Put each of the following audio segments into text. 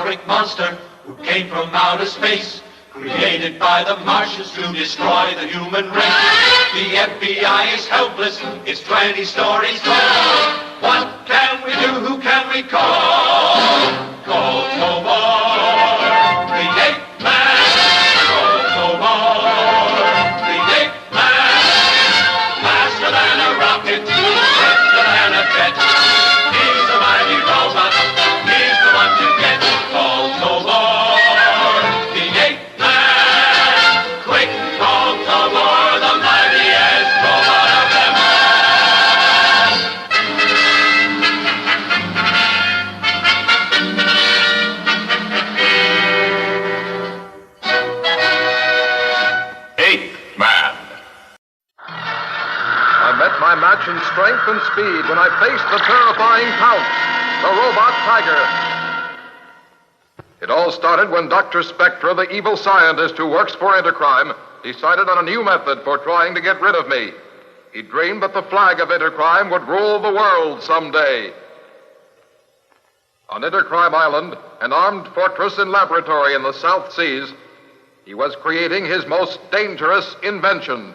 prehistoric monster who came from outer space, created by the Martians to destroy the human race. The FBI is helpless, it's 20 stories tall. What can we do? Who can we call? Call Tobor, the ape man. Call Tobor, the ape man. Faster than a rocket, swifter than a jet. He's a mighty robot, he's the one to get. Call Tobor, the ape man. Quick, call Tobor, the mightiest robot of them all. Ape Man. I met my match in strength and speed when I faced the terrifying Pounce, the robot tiger. It all started when Dr. Spectra, the evil scientist who works for Intercrime, decided on a new method for trying to get rid of me. He dreamed that the flag of Intercrime would rule the world someday. On Intercrime Island, an armed fortress and laboratory in the South Seas, he was creating his most dangerous invention.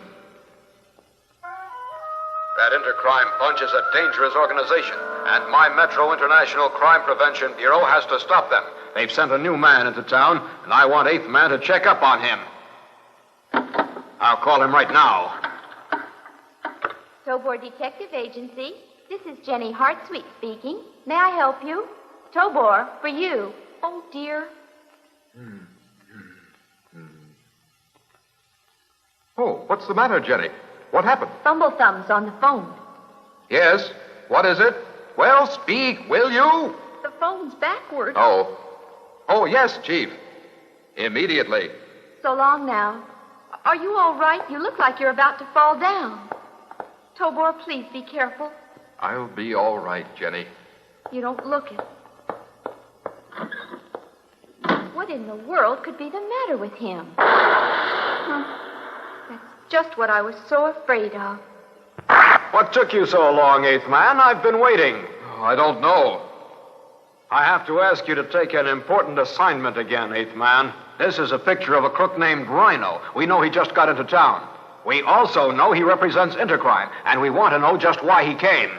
That Intercrime Bunch is a dangerous organization, and my Metro International Crime Prevention Bureau has to stop them. They've sent a new man into town, and I want Eighth Man to check up on him. I'll call him right now. Tobor Detective Agency. This is Jenny Hartsweet speaking. May I help you? Tobor, for you. Oh, dear. Oh, what's the matter, Jenny? What happened? Fumblethumbs on the phone. Yes? What is it? Well, speak, will you? The phone's backward. Oh. Oh, yes, Chief. Immediately. So long now. Are you all right? You look like you're about to fall down. Tobor, please be careful. I'll be all right, Jenny. You don't look it. What in the world could be the matter with him? That's just what I was so afraid of. What took you so long, Eighth Man? I've been waiting. Oh, I don't know. I have to ask you to take an important assignment again, Eighth Man. This is a picture of a crook named Rhino. We know he just got into town. We also know he represents Intercrime, and we want to know just why he came.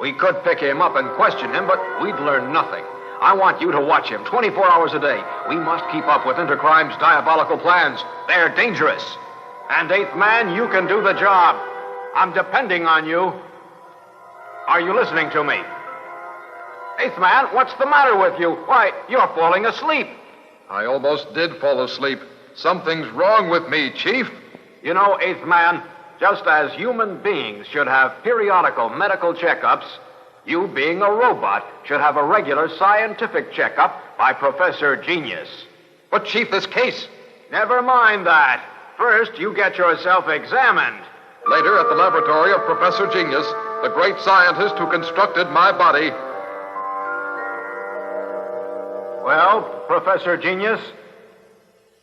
We could pick him up and question him, but we'd learn nothing. I want you to watch him 24 hours a day. We must keep up with Intercrime's diabolical plans. They're dangerous. And Eighth Man, you can do the job. I'm depending on you. Are you listening to me? Eighth Man, what's the matter with you? Why, you're falling asleep. I almost did fall asleep. Something's wrong with me, Chief. You know, Eighth Man, just as human beings should have periodical medical checkups, you, being a robot, should have a regular scientific checkup by Professor Genius. But, Chief, this case... Never mind that. First, you get yourself examined. Later, at the laboratory of Professor Genius, the great scientist who constructed my body... Well, Professor Genius,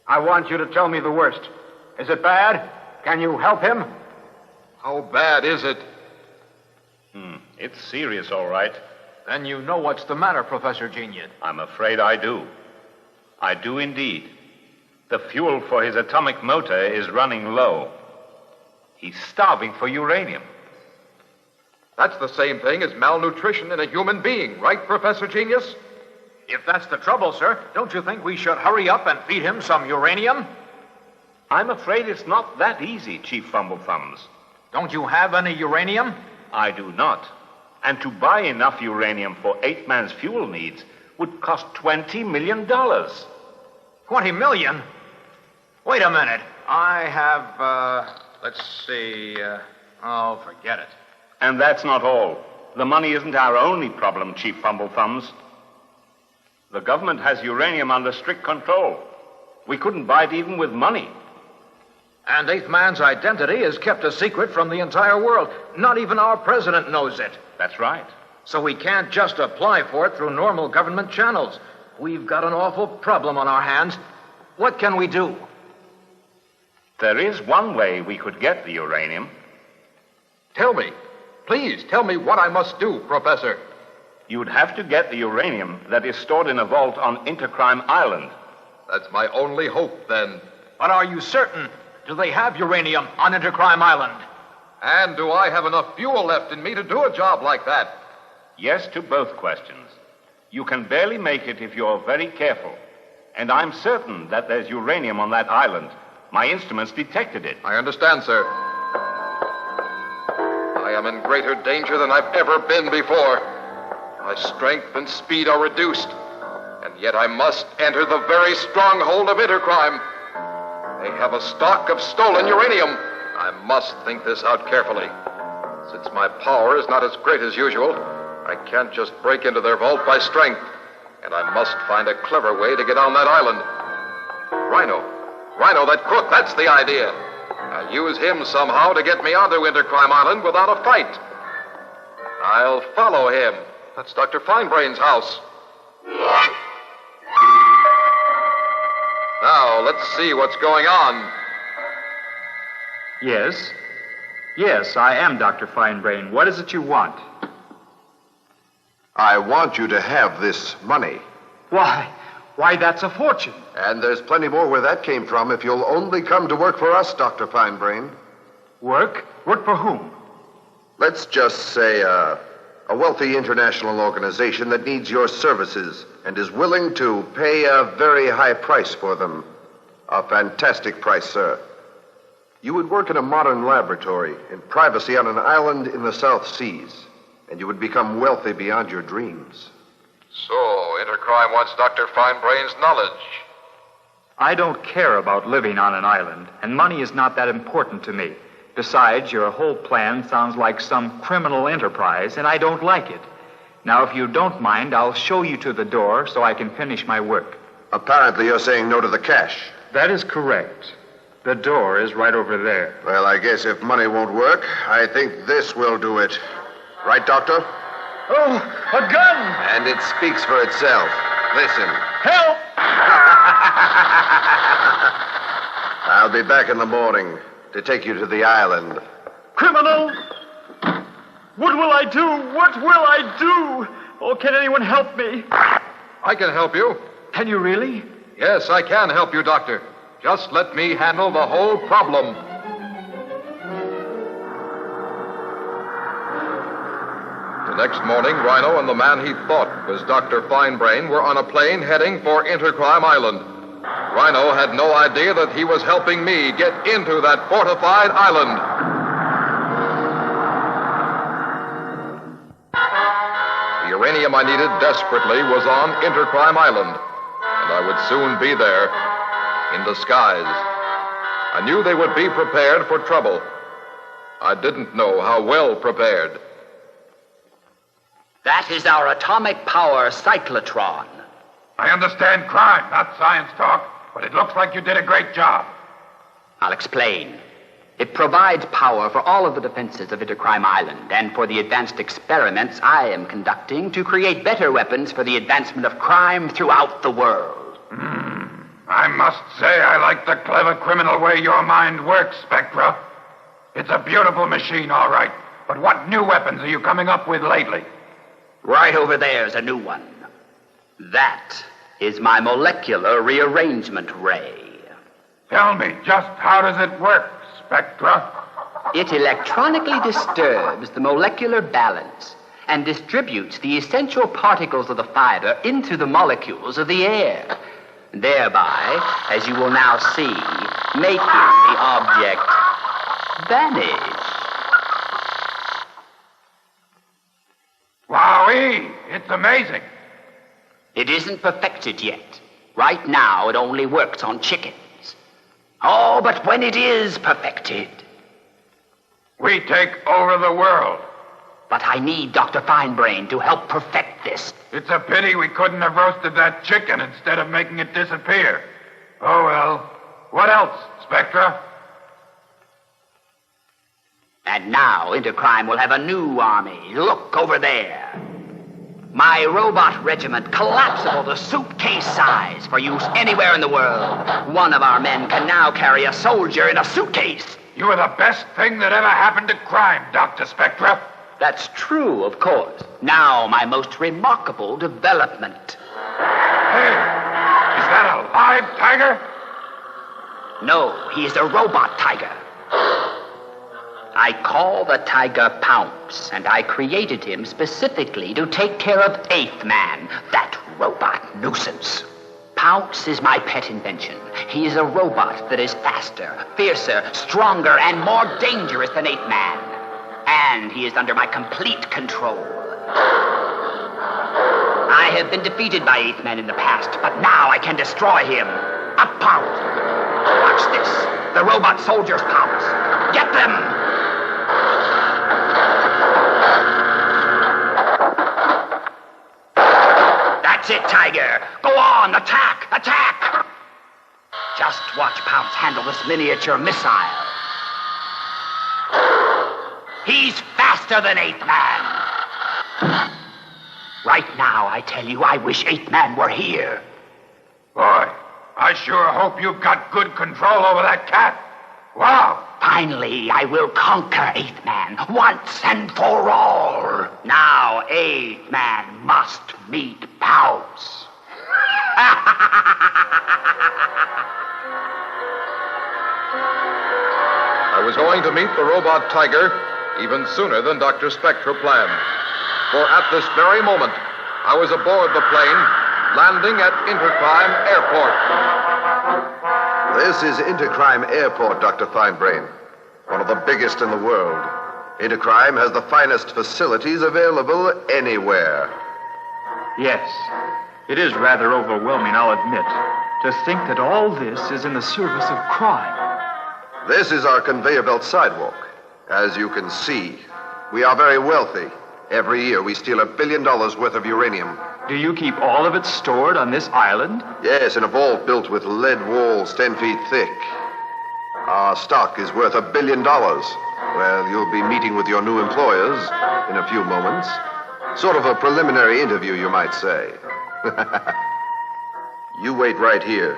I want you to tell me the worst. Is it bad? Can you help him? How bad is it? It's serious, all right. Then you know what's the matter, Professor Genius. I'm afraid I do. I do indeed. The fuel for his atomic motor is running low. He's starving for uranium. That's the same thing as malnutrition in a human being, right, Professor Genius? If that's the trouble, sir, don't you think we should hurry up and feed him some uranium? I'm afraid it's not that easy, Chief Fumblethumbs. Don't you have any uranium? I do not. And to buy enough uranium for Eighth Man's fuel needs would cost $20 million. 20 million? Wait a minute. I have, let's see, oh, forget it. And that's not all. The money isn't our only problem, Chief Fumblethumbs. The government has uranium under strict control. We couldn't buy it even with money. And Eighth Man's identity is kept a secret from the entire world. Not even our president knows it. That's right. So we can't just apply for it through normal government channels. We've got an awful problem on our hands. What can we do? There is one way we could get the uranium. Tell me. Please, tell me what I must do, Professor. You would have to get the uranium that is stored in a vault on Intercrime Island. That's my only hope, then. But are you certain? Do they have uranium on Intercrime Island? And do I have enough fuel left in me to do a job like that? Yes to both questions. You can barely make it if you're very careful. And I'm certain that there's uranium on that island. My instruments detected it. I understand, sir. I am in greater danger than I've ever been before. My strength and speed are reduced. And yet I must enter the very stronghold of Intercrime. They have a stock of stolen uranium. I must think this out carefully. Since my power is not as great as usual, I can't just break into their vault by strength. And I must find a clever way to get on that island. Rhino, that crook, that's the idea. I'll use him somehow to get me onto Intercrime Island without a fight. I'll follow him. That's Dr. Finebrain's house. Now, let's see what's going on. Yes, I am Dr. Finebrain. What is it you want? I want you to have this money. Why, that's a fortune. And there's plenty more where that came from if you'll only come to work for us, Dr. Finebrain. Work? Work for whom? Let's just say a wealthy international organization that needs your services and is willing to pay a very high price for them. A fantastic price, sir. You would work in a modern laboratory in privacy on an island in the South Seas, and you would become wealthy beyond your dreams. So, Intercrime wants Dr. Finebrain's knowledge. I don't care about living on an island, and money is not that important to me. Besides, your whole plan sounds like some criminal enterprise, and I don't like it. Now, if you don't mind, I'll show you to the door so I can finish my work. Apparently, you're saying no to the cash. That is correct. The door is right over there. Well, I guess if money won't work, I think this will do it. Right, Doctor? Oh, a gun! And it speaks for itself. Listen. Help! I'll be back in the morning to take you to the island. Criminal! What will I do? What will I do? Oh, can anyone help me? I can help you. Can you really? Yes, I can help you, Doctor. Just let me handle the whole problem. The next morning, Rhino and the man he thought was Dr. Finebrain were on a plane heading for Intercrime Island. Rhino had no idea that he was helping me get into that fortified island. The uranium I needed desperately was on Intercrime Island, and I would soon be there, in disguise. I knew they would be prepared for trouble. I didn't know how well prepared. That is our atomic power cyclotron. I understand crime, not science talk, but it looks like you did a great job. I'll explain. It provides power for all of the defenses of Intercrime Island and for the advanced experiments I am conducting to create better weapons for the advancement of crime throughout the world. I must say I like the clever criminal way your mind works, Spectra. It's a beautiful machine, all right, but what new weapons are you coming up with lately? Right over there's a new one. That is my molecular rearrangement ray. Tell me, just how does it work, Spectra? It electronically disturbs the molecular balance and distributes the essential particles of the fiber into the molecules of the air, thereby, as you will now see, making the object vanish. Wowee! It's amazing. It isn't perfected yet. Right now, it only works on chickens. Oh, but when it is perfected... We take over the world. But I need Dr. Finebrain to help perfect this. It's a pity we couldn't have roasted that chicken instead of making it disappear. Oh, well. What else, Spectra? And now Intercrime will have a new army. Look over there. My robot regiment, collapsible to suitcase size for use anywhere in the world. One of our men can now carry a soldier in a suitcase. You are the best thing that ever happened to crime, Dr. Spectra. That's true, of course. Now, my most remarkable development. Hey, is that a live tiger? No, he is a robot tiger. I call the tiger Pounce, and I created him specifically to take care of Eighth Man, that robot nuisance. Pounce is my pet invention. He is a robot that is faster, fiercer, stronger, and more dangerous than Eighth Man. And he is under my complete control. I have been defeated by Eighth Man in the past, but now I can destroy him. Up, Pounce! Watch this. The robot soldiers Pounce. Get them! That's it, Tiger. Go on, attack, attack! Just watch Pounce handle this miniature missile. He's faster than Eighth Man. Right now, I tell you, I wish Eighth Man were here. Boy, I sure hope you've got good control over that cat. Wow! Finally, I will conquer Eighth Man once and for all. Now, Eighth Man must meet Pounce. I was going to meet the robot tiger even sooner than Dr. Spectra planned. For at this very moment, I was aboard the plane, landing at Intercrime Airport. This is Intercrime Airport, Dr. Finebrain. One of the biggest in the world. Intercrime has the finest facilities available anywhere. Yes, it is rather overwhelming, I'll admit, to think that all this is in the service of crime. This is our conveyor belt sidewalk. As you can see, we are very wealthy. Every year we steal $1 billion worth of uranium. Do you keep all of it stored on this island? Yes, in a vault built with lead walls 10 feet thick. Our stock is worth $1 billion. Well, you'll be meeting with your new employers in a few moments. Sort of a preliminary interview, you might say. You wait right here.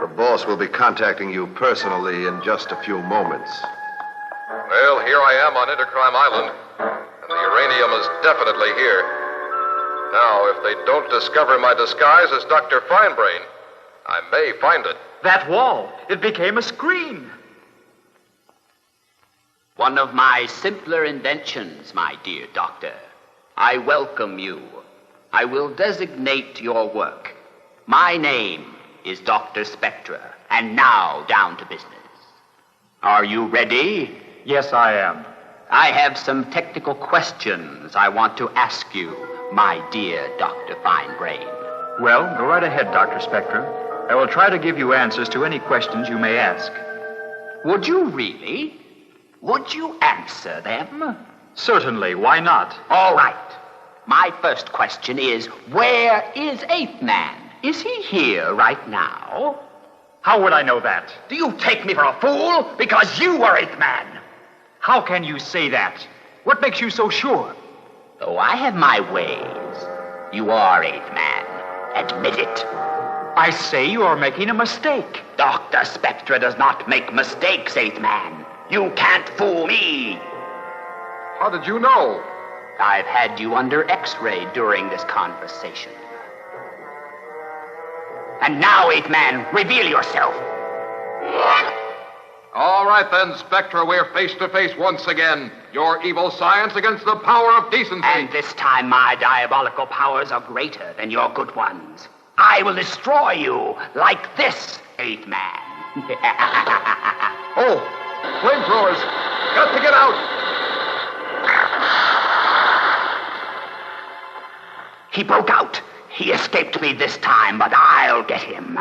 The boss will be contacting you personally in just a few moments. Well, here I am on Intercrime Island, and the uranium is definitely here. Now, if they don't discover my disguise as Dr. Finebrain, I may find it. That wall, it became a screen. One of my simpler inventions, my dear doctor. I welcome you. I will designate your work. My name is Dr. Spectra, and now down to business. Are you ready? Yes, I am. I have some technical questions I want to ask you, my dear Dr. Finebrain. Well, go right ahead, Dr. Spectra. I will try to give you answers to any questions you may ask. Would you really? Would you answer them? Certainly, why not? All right. My first question is, where is Eighth Man? Is he here right now? How would I know that? Do you take me for a fool? Because you are Eighth Man. How can you say that? What makes you so sure? Though I have my ways, you are Eighth Man. Admit it. I say you are making a mistake. Dr. Spectra does not make mistakes, Eighth Man. You can't fool me. How did you know? I've had you under X-ray during this conversation. And now, Eighth Man, reveal yourself. All right then, Spectra, we're face to face once again. Your evil science against the power of decency. And this time my diabolical powers are greater than your good ones. I will destroy you like this, Eighth Man. Oh, flamethrowers! Got to get out! He broke out. He escaped me this time, but I'll get him.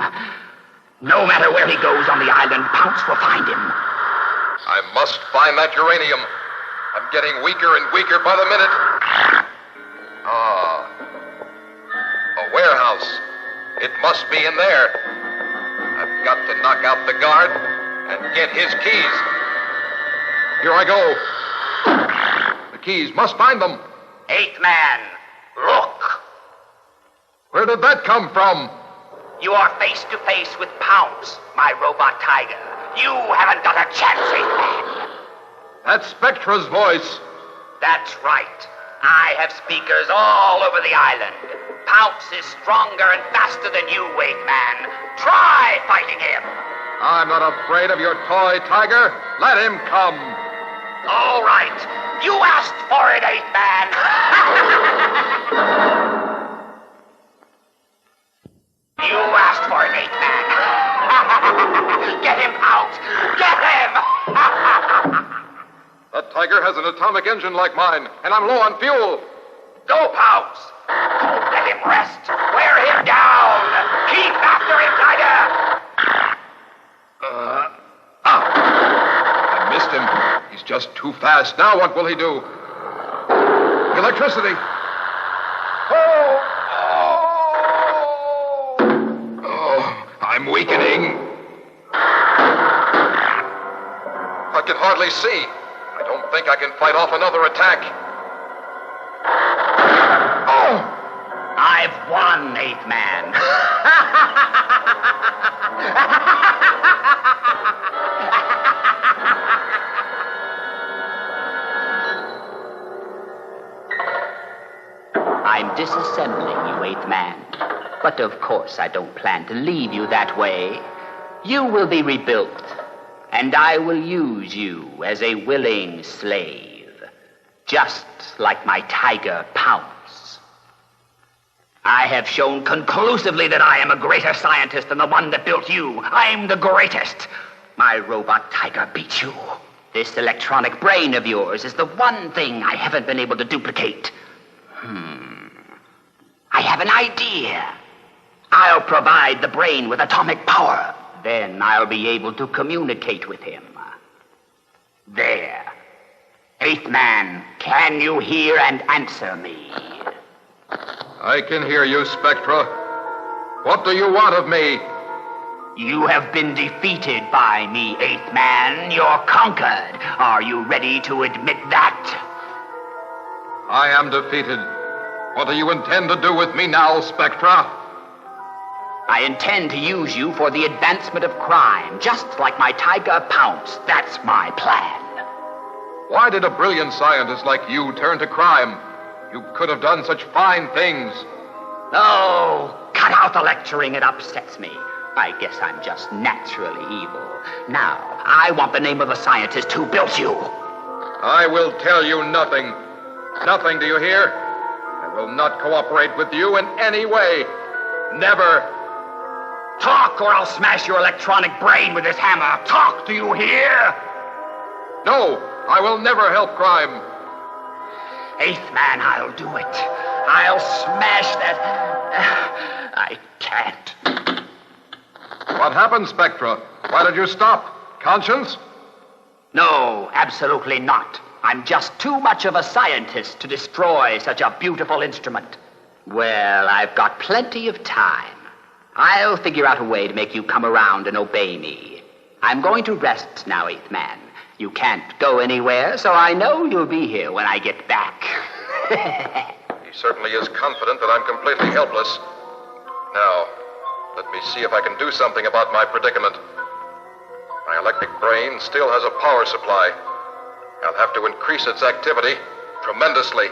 No matter where he goes on the island, Pounce will find him. I must find that uranium. I'm getting weaker and weaker by the minute. Ah. A warehouse. It must be in there. I've got to knock out the guard and get his keys. Here I go. The keys, must find them. Eighth Man, look. Where did that come from? You are face to face with Pounce, my robot tiger. You haven't got a chance, Eighth Man. That's Spectra's voice. That's right. I have speakers all over the island. Pounce is stronger and faster than you, Eighth Man. Try fighting him. I'm not afraid of your toy tiger. Let him come. All right. You asked for it, Eighth Man. You asked for it, Eighth Man. Get him out. Get him. That tiger has an atomic engine like mine, and I'm low on fuel. Go, Pounce. Don't let him rest. Wear him down. Keep after him, Tiger. I missed him. He's just too fast. Now what will he do? Electricity. Oh, I'm weakening. I can hardly see. I don't think I can fight off another attack. Oh! I've won, Eighth Man. I'm disassembling you, Eighth Man. But of course I don't plan to leave you that way. You will be rebuilt, and I will use you as a willing slave, just like my tiger Pounce. I have shown conclusively that I am a greater scientist than the one that built you. I'm the greatest. My robot tiger beats you. This electronic brain of yours is the one thing I haven't been able to duplicate. I have an idea. I'll provide the brain with atomic power. Then I'll be able to communicate with him. There. Eighth Man, can you hear and answer me? I can hear you, Spectra. What do you want of me? You have been defeated by me, Eighth Man. You're conquered. Are you ready to admit that? I am defeated. What do you intend to do with me now, Spectra? I intend to use you for the advancement of crime, just like my tiger Pounce. That's my plan. Why did a brilliant scientist like you turn to crime? You could have done such fine things. Oh, cut out the lecturing. It upsets me. I guess I'm just naturally evil. Now, I want the name of the scientist who built you. I will tell you nothing. Nothing, do you hear? I will not cooperate with you in any way. Never. Talk, or I'll smash your electronic brain with this hammer. Talk, do you hear? No, I will never help crime. Eighth Man, I'll do it. I'll smash that. I can't. What happened, Spectra? Why did you stop? Conscience? No, absolutely not. I'm just too much of a scientist to destroy such a beautiful instrument. Well, I've got plenty of time. I'll figure out a way to make you come around and obey me. I'm going to rest now, Eighth Man. You can't go anywhere, so I know you'll be here when I get back. He certainly is confident that I'm completely helpless. Now, let me see if I can do something about my predicament. My electric brain still has a power supply. I'll have to increase its activity tremendously.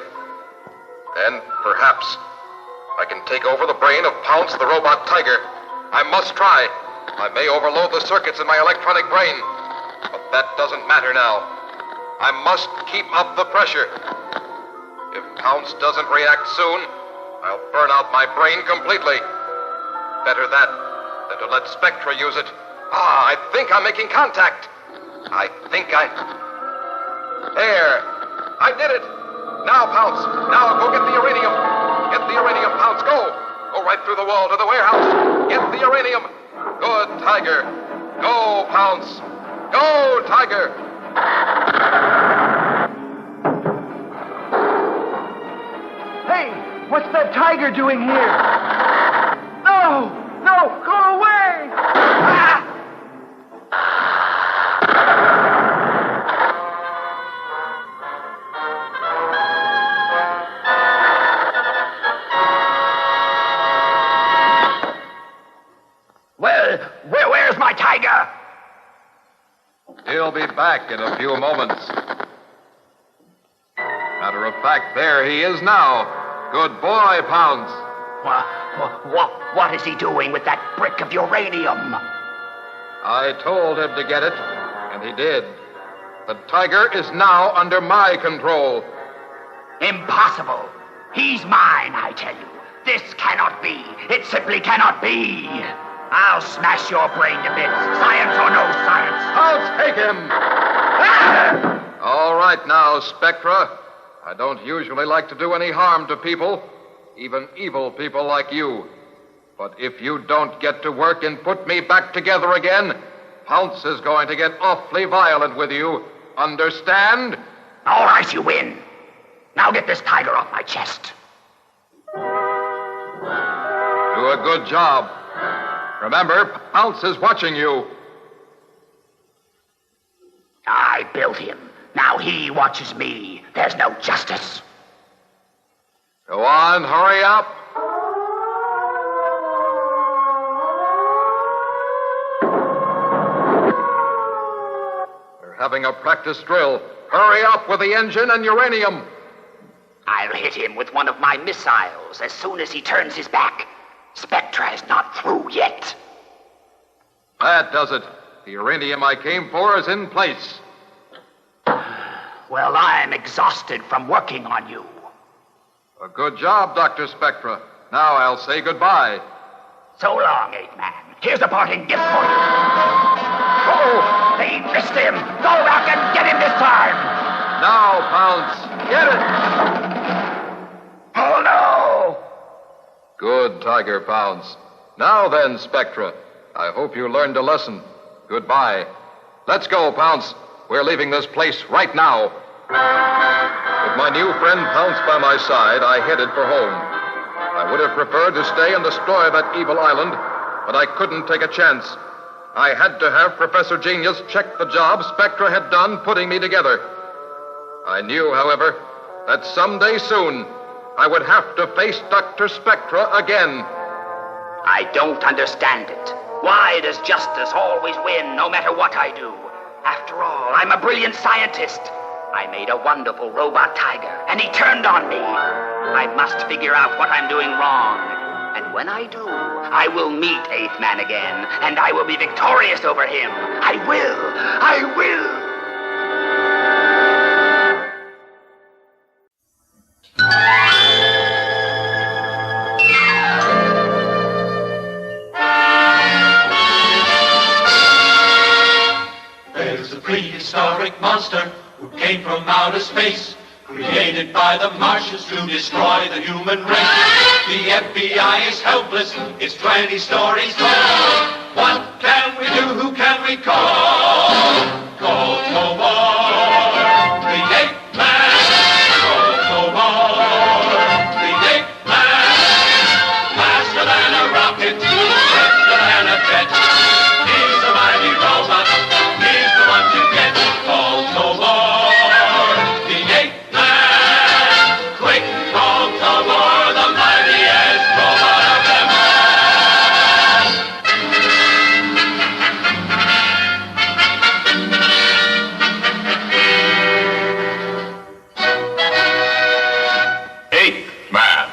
Then, perhaps, I can take over the brain of Pounce the robot tiger. I must try. I may overload the circuits in my electronic brain. But that doesn't matter now. I must keep up the pressure. If Pounce doesn't react soon, I'll burn out my brain completely. Better that than to let Spectra use it. I think I'm making contact. There. I did it. Now, Pounce. Now, go get the uranium. Get the uranium, Pounce. Go. Go right through the wall to the warehouse. Get the uranium. Good, Tiger. Go, Pounce. Go, Tiger. Hey, what's that tiger doing here? No, go away. Ah! Where's my tiger? He'll be back in a few moments. That fact, there he is now. Good boy, Pounce. What is he doing with that brick of uranium? I told him to get it, and he did. The tiger is now under my control. Impossible. He's mine, I tell you. This cannot be. It simply cannot be. I'll smash your brain to bits, science or no science. I'll take him. All right now, Spectra. I don't usually like to do any harm to people, even evil people like you. But if you don't get to work and put me back together again, Pounce is going to get awfully violent with you. Understand? All right, you win. Now get this tiger off my chest. Do a good job. Remember, Pounce is watching you. I built him. Now he watches me. There's no justice. Go on, hurry up. We're having a practice drill. Hurry up with the engine and uranium. I'll hit him with one of my missiles as soon as he turns his back. Spectra is not through yet. That does it. The uranium I came for is in place. Well, I'm exhausted from working on you. A good job, Dr. Spectra. Now I'll say goodbye. So long, Eighth Man. Here's a parting gift for you. Oh, they missed him. Go back and get him this time. Now, Pounce. Get it. Oh, no. Good, Tiger Pounce. Now then, Spectra. I hope you learned a lesson. Goodbye. Let's go, Pounce. We're leaving this place right now. With my new friend Pounce by my side, I headed for home. I would have preferred to stay and destroy that evil island, but I couldn't take a chance. I had to have Professor Genius check the job Spectra had done putting me together. I knew, however, that someday soon I would have to face Dr. Spectra again. I don't understand it. Why does justice always win, no matter what I do? After all, I'm a brilliant scientist. I made a wonderful robot tiger, and he turned on me. I must figure out what I'm doing wrong. And when I do, I will meet Eighth Man again, and I will be victorious over him. I will! I will! There's a prehistoric monster who came from outer space, created by the Martians to destroy the human race. The FBI is helpless, it's 20 stories tall. What can we do, who can we call? Call Tobor, the Eighth Man. Call Tobor, the Eighth Man. Faster than a rocket, swifter than a jet. He's a mighty robot, he's the one to get. Call Tobor, the Eighth Man. Quick, call Tobor, the mightiest robot of them all. Eighth Man.